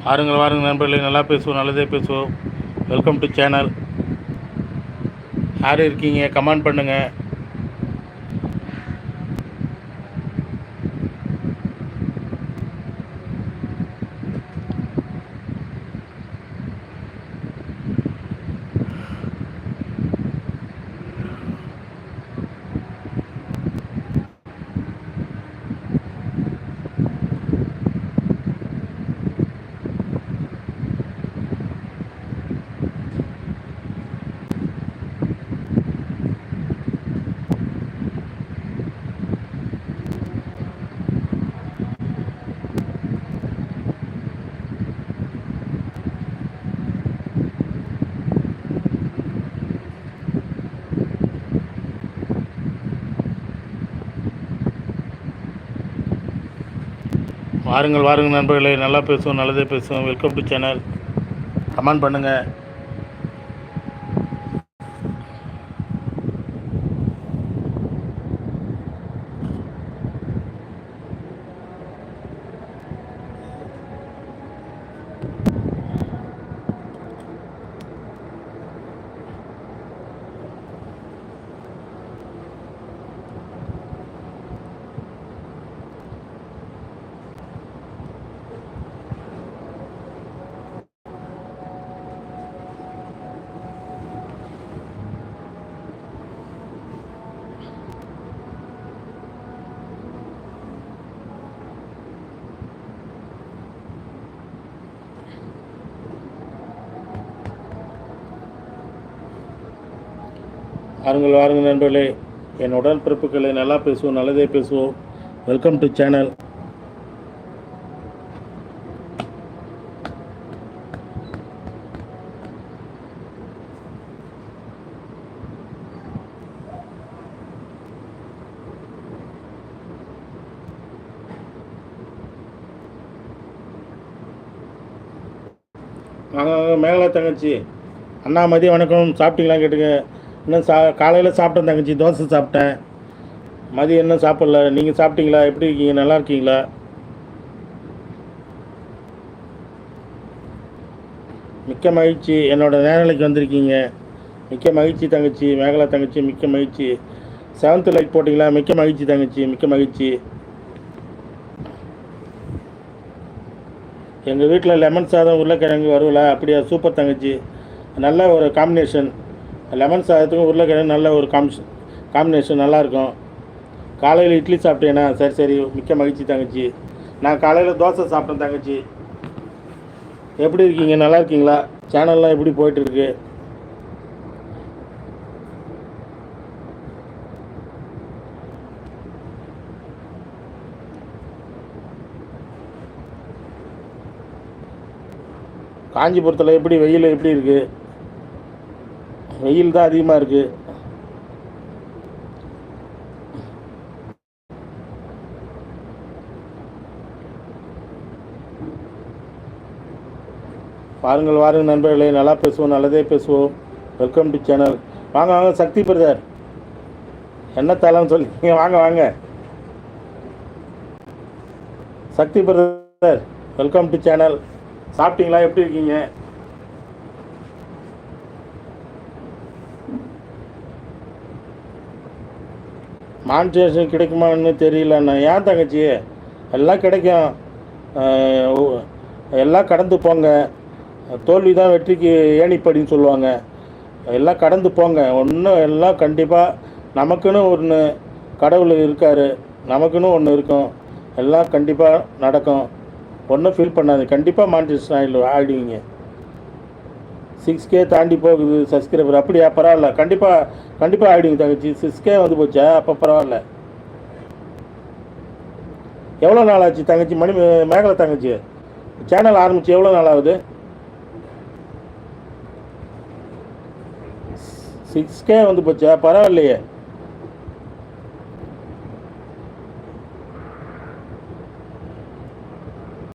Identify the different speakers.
Speaker 1: வாருங்கள் வாருங்கள் நண்பர்களே, நல்லா பேசுவோம், நல்லதே பேசுவோம். Welcome to channel. யார் இருக்கீங்க கமெண்ட் பண்ணுங்கள். வாருங்கள் வாருங்கள் நண்பர்களே, நல்லா பேசுவோம், நல்லதே பேசுவோம். Welcome to channel. கமெண்ட் பண்ணுங்கள். வாருங்கள் வாருங்கள் நண்பர்களே, என் உடன்பிறப்புகளை நல்லா பேசுவோம், நல்லதே பேசுவோம். Welcome to channel. மேகலா தங்கச்சி, அண்ணா மதியம் வணக்கம். சாப்பிட்டீங்களா கேட்டுங்க. இன்னும் காலையில் சாப்பிட்டேன் தங்கச்சி, தோசை சாப்பிட்டேன். மதியம் இன்னும் சாப்பிடல. நீங்கள் சாப்பிட்டீங்களா? எப்படி இருக்கீங்க? நல்லா இருக்கீங்களா? மிக்க மகிழ்ச்சி, என்னோட நேரலைக்கு வந்திருக்கீங்க. மிக்க மகிழ்ச்சி தங்கச்சி, மேகலா தங்கச்சி, மிக்க மகிழ்ச்சி. 7th லைக் போட்டிங்களா? மிக்க மகிழ்ச்சி தங்கச்சி, மிக்க மகிழ்ச்சி. எங்கள் வீட்டில் லெமன் சாதம் உருளைக்கிழங்கு வருவல. அப்படியா? சூப்பர் தங்கச்சி, நல்ல ஒரு காம்பினேஷன். லெமன் சாதத்துக்கும் உருளைக்கிழங்கு நல்ல ஒரு காம்பினேஷன், நல்லாயிருக்கும். காலையில் இட்லி சாப்பிட்டேனா? சரி சரி, மிக்க மகிழ்ச்சி தங்கச்சி. நான் காலையில் தோசை சாப்பிட்டேன் தங்கச்சி. எப்படி இருக்கீங்க? நல்லா இருக்கீங்களா? சேனல்லாம் எப்படி போயிட்டுருக்கு? காஞ்சிபுரத்தில் எப்படி வெயில் எப்படி இருக்குது? வெயில் தான் அதிகமாக இருக்குது. வாருங்கள் வாருங்கள் நண்பர்களே, நல்லா பேசுவோம், நல்லதே பேசுவோம். Welcome to channel. வாங்க வாங்க சக்தி பிரதர், என்ன தரலாம்னு சொல்லிங்க. வாங்க வாங்க சக்தி பிரதர், வெல்கம் டு சேனல். சாப்பிட்டீங்களா? எப்படி இருக்கீங்க? மானிட்டேஷன் கிடைக்குமான்னு தெரியலண்ணா. ஏன் தங்கச்சி? எல்லாம் கிடைக்கும். எல்லாம் கடந்து போங்க. தோல்வி தான் வெற்றிக்கு ஏணிப்படின்னு சொல்லுவாங்க. எல்லாம் கடந்து போங்க. ஒன்றும் எல்லாம் கண்டிப்பாக நமக்குன்னு ஒன்று கடவுள் இருக்கார், நமக்குன்னு ஒன்று இருக்கும். எல்லாம் கண்டிப்பாக நடக்கும். ஒன்றும் ஃபீல் பண்ணாது. கண்டிப்பாக மானிட்டேஷன் ஆகிடுவீங்க. 6K தாண்டி போகுது சப்ஸ்கிரைபர். அப்படியா? பரவாயில்ல, கண்டிப்பாக ஆகிடுங்க தங்கச்சி. 6K வந்து போச்சா? அப்போ பரவாயில்ல. எவ்வளோ நாள் ஆச்சு தங்கச்சி? மேகலை தங்கச்சி சேனல் ஆரம்பிச்சு எவ்வளோ நாள் ஆகுது? 6K வந்து போச்சா? பரவாயில்லையே.